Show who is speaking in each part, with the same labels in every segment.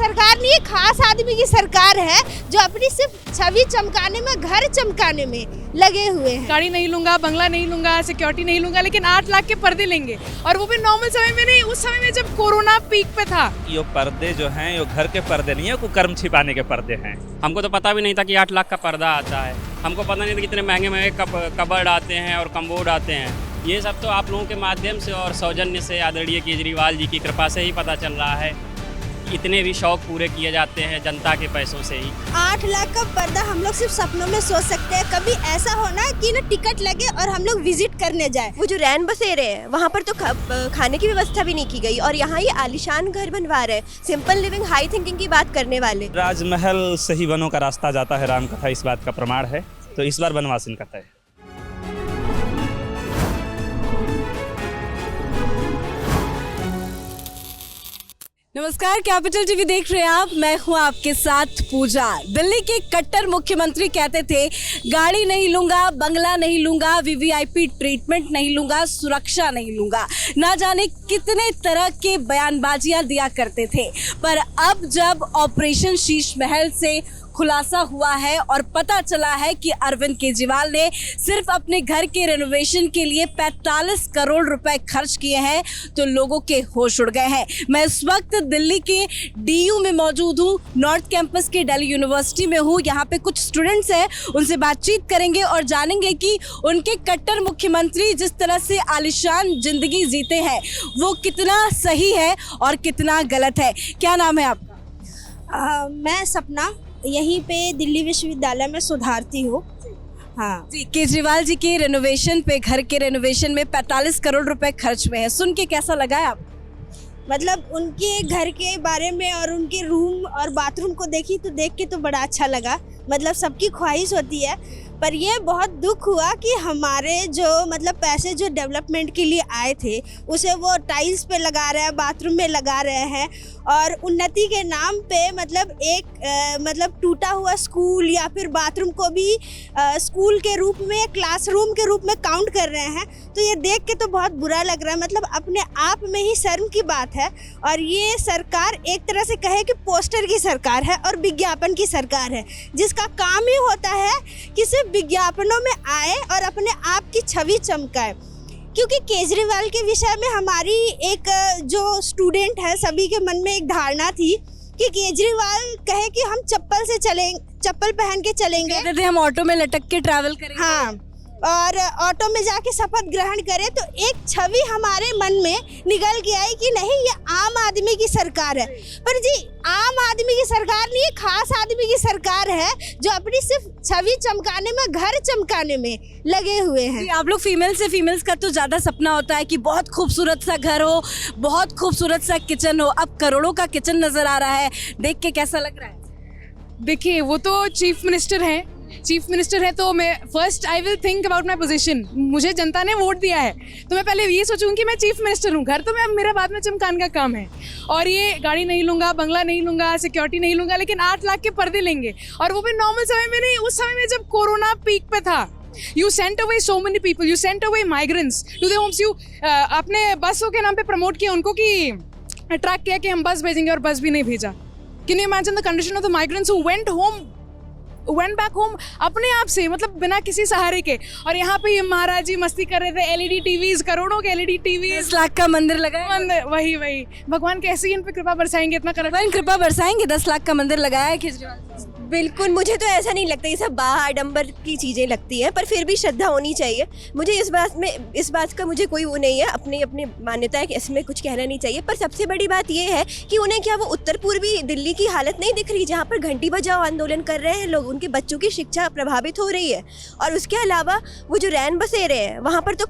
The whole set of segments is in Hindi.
Speaker 1: सरकार नहीं, ये खास आदमी की सरकार है जो अपनी सिर्फ छवि चमकाने में, घर चमकाने में लगे हुए हैं।
Speaker 2: गाड़ी नहीं लूंगा, बंगला नहीं लूंगा, सिक्योरिटी नहीं लूंगा, लेकिन 8 लाख के पर्दे लेंगे, और वो भी नॉर्मल समय में नहीं, उस समय में जब कोरोना पीक पे था।
Speaker 3: ये पर्दे जो हैं ये घर के पर्दे नहीं है, कुकर्म छिपाने के पर्दे हैं।
Speaker 4: हमको तो पता भी नहीं था कि 8 लाख का पर्दा आता है। हमको पता नहीं था कितने महंगे महंगे कबर्ड आते हैं और कम्बोर्ड आते हैं। ये सब तो आप लोगों के माध्यम से और सौजन्य से, आदरणीय केजरीवाल जी की कृपा से ही पता चल रहा है। इतने भी शौक पूरे किए जाते हैं जनता के पैसों से ही।
Speaker 1: 8 लाख का पर्दा हम लोग सिर्फ सपनों में सोच सकते हैं। कभी ऐसा होना कि ना टिकट लगे और हम लोग विजिट करने जाए।
Speaker 5: वो जो रैन बसेरे हैं वहाँ पर तो खाने की व्यवस्था भी नहीं की गई, और यहाँ ये आलीशान घर बनवा रहे हैं। सिंपल लिविंग, हाई थिंकिंग की बात करने वाले।
Speaker 3: राजमहल से ही वनों का रास्ता जाता है, राम कथा इस बात का प्रमाण है। तो इस बार वनवास इनका तय है।
Speaker 6: नमस्कार, कैपिटल टीवी देख रहे हैं आप। मैं हूं आपके साथ पूजा। दिल्ली के कट्टर मुख्यमंत्री कहते थे गाड़ी नहीं लूंगा, बंगला नहीं लूंगा, वीवीआईपी ट्रीटमेंट नहीं लूंगा, सुरक्षा नहीं लूंगा। ना जाने कितने तरह के बयानबाजियां दिया करते थे। पर अब जब ऑपरेशन शीश महल से खुलासा हुआ है और पता चला है कि अरविंद केजरीवाल ने सिर्फ अपने घर के रेनोवेशन के लिए 45 करोड़ रुपए खर्च किए हैं, तो लोगों के होश उड़ गए हैं। मैं इस वक्त दिल्ली के डीयू में मौजूद हूँ, नॉर्थ कैंपस के दिल्ली यूनिवर्सिटी में हूँ। यहाँ पे कुछ स्टूडेंट्स हैं, उनसे बातचीत करेंगे और जानेंगे कि उनके कट्टर मुख्यमंत्री जिस तरह से आलिशान जिंदगी जीते हैं वो कितना सही है और कितना गलत है। क्या नाम है आपका?
Speaker 1: मैं सपना, यहीं पे दिल्ली विश्वविद्यालय में सुधारती हूँ। हाँ
Speaker 6: जी, केजरीवाल जी के रेनोवेशन पे, घर के रेनोवेशन में 45 करोड़ रुपए खर्च हुए हैं। सुन के कैसा लगा है आप?
Speaker 1: मतलब उनके घर के बारे में और उनके रूम और बाथरूम को देख के तो बड़ा अच्छा लगा। मतलब सबकी ख्वाहिश होती है, पर ये बहुत दुख हुआ कि हमारे जो मतलब पैसे जो डेवलपमेंट के लिए आए थे उसे वो टाइल्स पे लगा रहे हैं, बाथरूम में लगा रहे हैं, और उन्नति के नाम पे मतलब एक मतलब टूटा हुआ स्कूल या फिर बाथरूम को भी स्कूल के रूप में, क्लासरूम के रूप में काउंट कर रहे हैं। तो ये देख के तो बहुत बुरा लग रहा है। मतलब अपने आप में ही शर्म की बात है। और ये सरकार एक तरह से कहे कि पोस्टर की सरकार है और विज्ञापन की सरकार है, जिसका काम ही होता है कि सिर्फ विज्ञापनों में आए और अपने आप की छवि चमकाए। क्योंकि केजरीवाल के विषय में हमारी एक जो स्टूडेंट है सभी के मन में एक धारणा थी कि केजरीवाल कहे कि हम चप्पल पहन के चलेंगे,
Speaker 6: कहते थे हम ऑटो में लटक के ट्रैवल करेंगे।
Speaker 1: हाँ, और ऑटो में जाके शपथ ग्रहण करें, तो एक छवि हमारे मन में निकल के आई कि नहीं, ये आम आदमी की सरकार है। पर जी, आम आदमी की सरकार नहीं, ये खास आदमी की सरकार है जो अपनी सिर्फ छवि चमकाने में, घर चमकाने में लगे हुए हैं।
Speaker 6: आप लोग फीमेल्स का तो ज़्यादा सपना होता है कि बहुत खूबसूरत सा घर हो, बहुत खूबसूरत सा किचन हो। अब करोड़ों का किचन नजर आ रहा है, देख के कैसा लग रहा है?
Speaker 2: देखिए, वो तो चीफ मिनिस्टर है, तो मैं first I will think about my position. मुझे जनता ने वोट दिया है, तो मैं पहले ये सोचूंगी कि मैं चीफ मिनिस्टर हूँ। घर तो मैं मेरा बाद में चमकाने का काम है। और ये गाड़ी नहीं लूंगा, बंगला नहीं लूंगा, सिक्योरिटी नहीं लूंगा, लेकिन 8 लाख के पर्दे लेंगे, और वो भी नॉर्मल समय में नहीं, उस समय में जब कोरोना पीक पे था। You sent away so many people, you sent away migrants to their homes. आपने बसों के नाम पे प्रमोट किया उनको, कि अट्रैक्ट किया कि हम बस भेजेंगे, और बस भी नहीं भेजा। Can you imagine the condition of the migrants who went back home अपने आप से, मतलब बिना किसी सहारे के। और यहाँ पे ये महाराज जी मस्ती कर रहे थे, LED टीवीज, करोड़ों के LED टीवीज,
Speaker 6: 10 लाख का मंदिर लगाया।
Speaker 2: वही भगवान कैसे इन पे कृपा बरसाएंगे, इतना
Speaker 6: भगवान कृपा बरसाएंगे। 10 लाख का मंदिर लगाया है केजरीवाल।
Speaker 5: बिल्कुल, मुझे तो ऐसा नहीं लगता, ये सब बाहर की चीज़ें लगती हैं, पर फिर भी श्रद्धा होनी चाहिए। मुझे इस बात का मुझे कोई वो नहीं है, अपनी मान्यता है कि इसमें कुछ कहना नहीं चाहिए। पर सबसे बड़ी बात ये है कि उन्हें क्या वो उत्तर पूर्वी दिल्ली की हालत नहीं दिख रही, जहाँ पर घंटी बजाओ आंदोलन कर रहे हैं लोग, उनके बच्चों की शिक्षा प्रभावित हो रही है। और उसके अलावा वो जो रैन बसेरे हैं वहाँ पर तो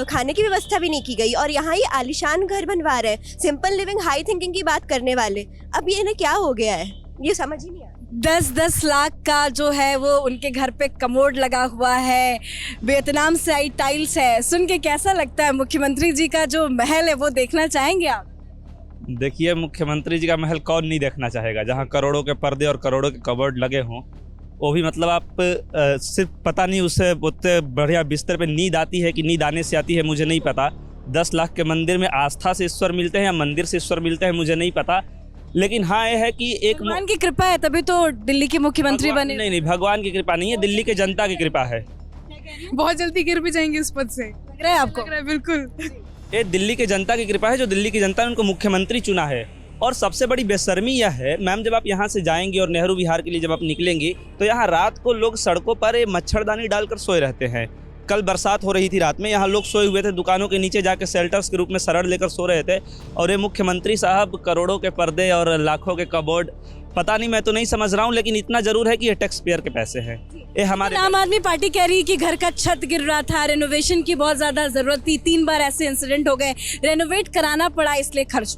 Speaker 5: खाने की व्यवस्था भी नहीं की गई, और यहाँ ये आलीशान घर बनवा रहे हैं। सिंपल लिविंग, हाई थिंकिंग की बात करने वाले। अब ये इन्हें क्या हो गया है, ये समझ ही नहीं आ रहा।
Speaker 6: 10-10 लाख का जो है वो उनके घर पे कमोड लगा हुआ है, वियतनाम से आई टाइल्स है। सुन के कैसा लगता है? मुख्यमंत्री जी का जो महल है वो देखना चाहेंगे आप?
Speaker 3: देखिए, मुख्यमंत्री जी का महल कौन नहीं देखना चाहेगा, जहाँ करोड़ों के पर्दे और करोड़ों के कबर्ड लगे हों। वो भी मतलब आप सिर्फ पता नहीं उससे उतने बढ़िया बिस्तर पे नींद आती है कि नींद आने से आती है, मुझे नहीं पता। 10 लाख के मंदिर में आस्था से ईश्वर मिलते हैं या मंदिर से ईश्वर मिलते हैं, मुझे नहीं पता। लेकिन हाँ ये है कि एक
Speaker 6: भगवान की कृपा है तभी तो दिल्ली के मुख्यमंत्री बने।
Speaker 3: नहीं, भगवान की कृपा नहीं है, दिल्ली के जनता की कृपा है।
Speaker 2: बहुत जल्दी गिर भी जाएंगे उस पद से,
Speaker 6: लग रहा है आपको?
Speaker 2: लग रहा है बिल्कुल।
Speaker 3: ये दिल्ली की जनता की कृपा है, जो दिल्ली की जनता ने उनको मुख्यमंत्री चुना है। और सबसे बड़ी बेशर्मी यह है मैम, जब आप यहाँ से जाएंगे और नेहरू विहार के लिए जब आप निकलेंगी तो यहाँ रात को लोग सड़कों पर ये मच्छरदानी डालकर सोए रहते हैं। कल बरसात हो रही थी रात में, यहाँ लोग सोए हुए थे, दुकानों के नीचे जाके शेल्टर्स के रूप में शरण लेकर सो रहे थे। और ये मुख्यमंत्री साहब करोड़ों के पर्दे और लाखों के कबोर्ड, पता नहीं, मैं तो नहीं समझ रहा हूँ, लेकिन इतना जरूर है कि ये टैक्स पेयर के पैसे हैं। ये हमारे
Speaker 6: आम आदमी पार्टी कह रही है कि घर का छत गिर रहा था, रेनोवेशन की बहुत ज्यादा जरूरत थी, 3 बार ऐसे इंसिडेंट हो गए, रेनोवेट कराना पड़ा इसलिए खर्च।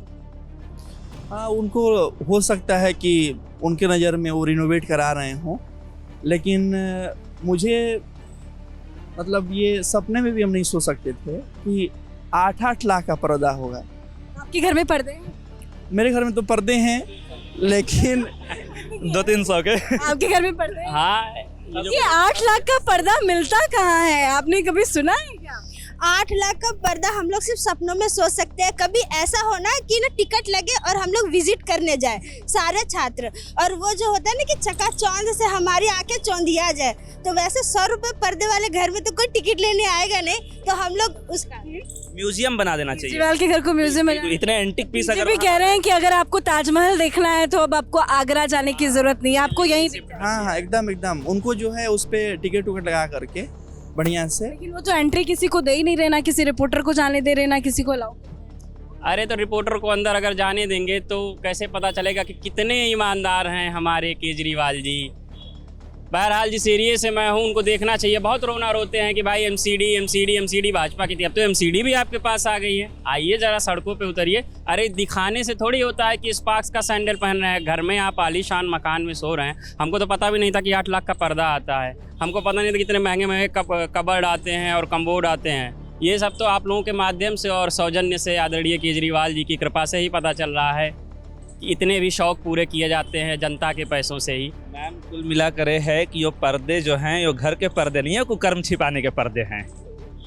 Speaker 7: हाँ, उनको हो सकता है कि उनके नज़र में वो रिनोवेट करा रहे हों, लेकिन मुझे मतलब ये सपने में भी हम नहीं सोच सकते थे कि 8-8 लाख का पर्दा होगा।
Speaker 6: आपके घर में पर्दे हैं?
Speaker 7: मेरे घर में तो पर्दे हैं, लेकिन
Speaker 3: 200-300 के
Speaker 6: आपके घर में पर्दे हैं?
Speaker 4: हाँ,
Speaker 6: ये 8 लाख का पर्दा मिलता कहाँ है? आपने कभी सुना है क्या?
Speaker 1: 8 लाख का पर्दा हम लोग सिर्फ सपनों में सोच सकते हैं। कभी ऐसा होना कि ना टिकट लगे और हम लोग विजिट करने जाए सारे छात्र, और वो जो होता है ना कि चकाचौंध से हमारी आंखें चौंधिया जाए, तो वैसे 100 रुपए पर्दे वाले घर में तो कोई टिकट लेने आएगा नहीं, तो हम लोग उसका
Speaker 3: म्यूजियम बना देना चाहिए।
Speaker 6: केजरीवाल के घर को म्यूजियम में
Speaker 3: इतने एंटिक पीस
Speaker 6: भी
Speaker 3: अगर
Speaker 6: कह रहे हैं कि अगर आपको ताजमहल देखना है तो अब आपको आगरा जाने की जरूरत नहीं है, आपको यहीं।
Speaker 7: हाँ, एकदम उनको जो है उस पर टिकट उकट लगा करके बढ़िया से।
Speaker 6: लेकिन वो तो एंट्री किसी को दे ही नहीं रहे, ना किसी रिपोर्टर को जाने दे रहे, ना किसी को अलाउ।
Speaker 4: अरे तो रिपोर्टर को अंदर अगर जाने देंगे तो कैसे पता चलेगा कि कितने ईमानदार हैं हमारे केजरीवाल जी। बहरहाल जिस एरिए से मैं हूँ उनको देखना चाहिए। बहुत रोना रोते हैं कि भाई एमसीडी भाजपा की थी, अब तो एमसीडी भी आपके पास आ गई है। आइए ज़रा सड़कों पे उतरिए। अरे दिखाने से थोड़ी होता है कि स्पार्क्स का सैंडल पहन रहे हैं, घर में आप आलीशान मकान में सो रहे हैं। हमको तो पता भी नहीं था कि 8 लाख का पर्दा आता है, हमको पता नहीं था कितने महंगे महंगे कबर्ड आते हैं और कम्बोर्ड आते हैं। ये सब तो आप लोगों के माध्यम से और सौजन्य से, आदरणीय केजरीवाल जी की कृपा से ही पता चल रहा है। इतने भी शौक पूरे किए जाते हैं जनता के पैसों से ही।
Speaker 3: मैम कुल मिला करे है कि ये पर्दे जो हैं ये घर के पर्दे नहीं है, कुकर्म छिपाने के पर्दे हैं,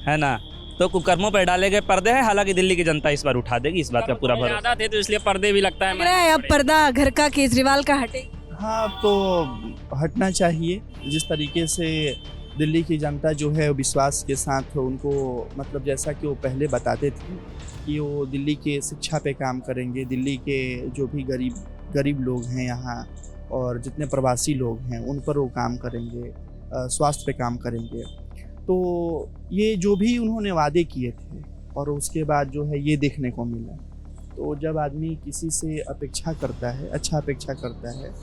Speaker 3: है ना। तो कुकर्मों पर डाले गए पर्दे हैं। हालांकि दिल्ली की जनता इस बार उठा देगी, इस बात का पूरा भरोसा।
Speaker 4: ज़्यादा थे तो इसलिए पर्दे भी लगता
Speaker 6: लग रहा है अब पर्दा घर का केजरीवाल का हटे।
Speaker 7: हाँ, तो हटना चाहिए। जिस तरीके से दिल्ली की जनता जो है विश्वास के साथ उनको, मतलब जैसा कि वो पहले बताते थे कि वो दिल्ली के शिक्षा पे काम करेंगे, दिल्ली के जो भी गरीब लोग हैं यहाँ और जितने प्रवासी लोग हैं उन पर वो काम करेंगे, स्वास्थ्य पे काम करेंगे। तो ये जो भी उन्होंने वादे किए थे और उसके बाद जो है ये देखने को मिला। तो जब आदमी किसी से अपेक्षा करता है, अच्छा अपेक्षा करता है,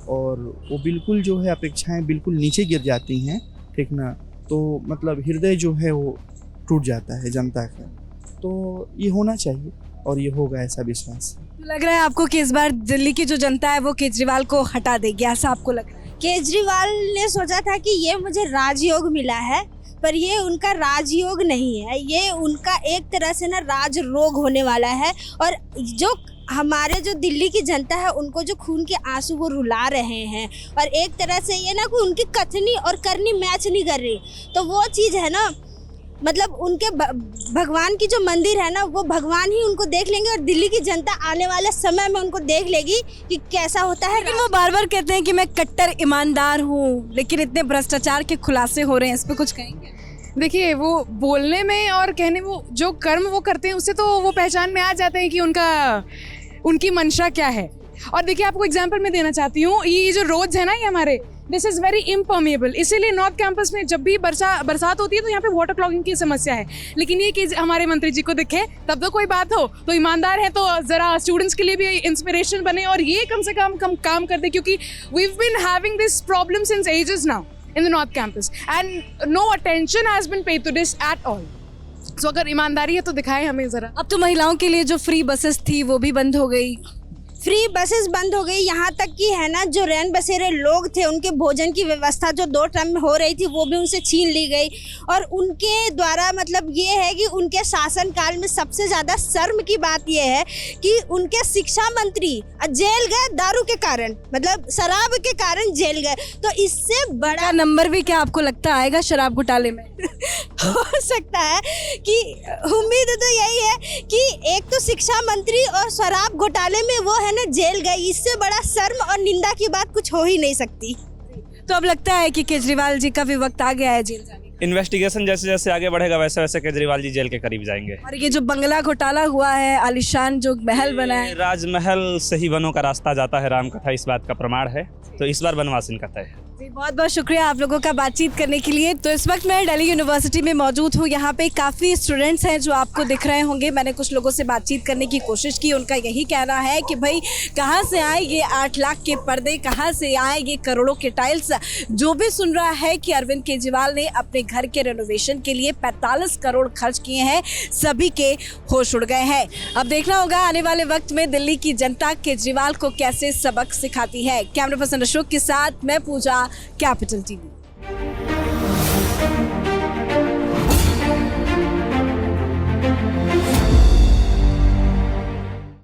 Speaker 7: और वो बिल्कुल जो है अपेक्षाएं बिल्कुल नीचे गिर जाती हैं, ठीक ना, तो मतलब हृदय जो है वो टूट जाता है जनता का। तो ये होना चाहिए और ये होगा, ऐसा विश्वास है।
Speaker 6: लग रहा है आपको कि इस बार दिल्ली की जो जनता है वो केजरीवाल को हटा देगी, ऐसा आपको लग रहा है?
Speaker 1: केजरीवाल ने सोचा था कि ये मुझे राजयोग मिला है, पर ये उनका राजयोग नहीं है, ये उनका एक तरह से ना राज रोग होने वाला है। और जो हमारे जो दिल्ली की जनता है उनको जो खून के आंसू वो रुला रहे हैं, और एक तरह से ये ना कि उनकी कथनी और करनी मैच नहीं कर रही। तो वो चीज़ है ना, मतलब उनके भगवान की जो मंदिर है ना, वो भगवान ही उनको देख लेंगे और दिल्ली की जनता आने वाले समय में उनको देख लेगी कि कैसा होता है।
Speaker 6: लेकिन वो बार बार कहते हैं कि मैं कट्टर ईमानदार हूँ, लेकिन इतने भ्रष्टाचार के खुलासे हो रहे हैं, इस पे कुछ कहेंगे?
Speaker 2: देखिए, वो बोलने में और कहने, वो जो कर्म वो करते हैं उससे तो वो पहचान में आ जाते हैं कि उनकी मंशा क्या है। और देखिए, आपको एग्जांपल मैं देना चाहती हूँ, ये जो रोड्स है ना, ये हमारे दिस इज़ वेरी इम्पर्मिएबल, इसीलिए नॉर्थ कैंपस में जब भी बरसात होती है तो यहाँ पे वाटर क्लॉगिंग की समस्या है। लेकिन ये कि हमारे मंत्री जी को दिखे तब तो कोई बात हो, तो ईमानदार है तो ज़रा स्टूडेंट्स के लिए भी इंस्पिरेशन बने और ये कम से कम काम कर दे, क्योंकि we been having this problem since ages now in the North Campus and no attention has been paid to this at all. So अगर ईमानदारी है तो दिखाएं हमें ज़रा।
Speaker 6: अब तो महिलाओं के लिए जो फ्री बसेस थी वो भी बंद हो गई,
Speaker 1: फ्री बसेस बंद हो गई, यहाँ तक कि है ना जो रैन बसेरे लोग थे उनके भोजन की व्यवस्था जो 2 टाइम में हो रही थी वो भी उनसे छीन ली गई। और उनके द्वारा मतलब ये है कि उनके शासनकाल में सबसे ज़्यादा शर्म की बात ये है कि उनके शिक्षा मंत्री जेल गए दारू के कारण, मतलब शराब के कारण जेल गए। तो इससे बड़ा
Speaker 6: नंबर भी क्या आपको लगता आएगा शराब घोटाले में?
Speaker 1: हो सकता है कि उम्मीद तो यही है कि एक तो शिक्षा मंत्री और शराब घोटाले में वो है ना जेल गई, इससे बड़ा शर्म और निंदा की बात कुछ हो ही नहीं सकती।
Speaker 6: तो अब लगता है कि केजरीवाल जी का भी वक्त आ गया है जेल जाने का।
Speaker 3: इन्वेस्टिगेशन जैसे जैसे आगे बढ़ेगा वैसे वैसे केजरीवाल जी जेल के करीब जाएंगे।
Speaker 6: और ये जो बंगला घोटाला हुआ है, आलिशान जो महल बना है,
Speaker 3: राजमहल से ही वनों का रास्ता जाता है, राम कथा इस बात का प्रमाण है। तो इस बार वनवास इनका तय है।
Speaker 6: जी बहुत बहुत शुक्रिया आप लोगों का बातचीत करने के लिए। तो इस वक्त मैं दिल्ली यूनिवर्सिटी में मौजूद हूँ। यहाँ पे काफ़ी स्टूडेंट्स हैं जो आपको दिख रहे होंगे। मैंने कुछ लोगों से बातचीत करने की कोशिश की। उनका यही कहना है कि भाई कहाँ से आए ये 8 लाख के पर्दे, कहाँ से आए ये करोड़ों के टाइल्स। जो भी सुन रहा है कि अरविंद केजरीवाल ने अपने घर के रेनोवेशन के लिए 45 करोड़ खर्च किए हैं, सभी के होश उड़ गए हैं। अब देखना होगा आने वाले वक्त में दिल्ली की जनता केजरीवाल को कैसे सबक सिखाती है। कैमरा पर्सन अशोक के साथ मैं पूजा, कैपिटल टीवी।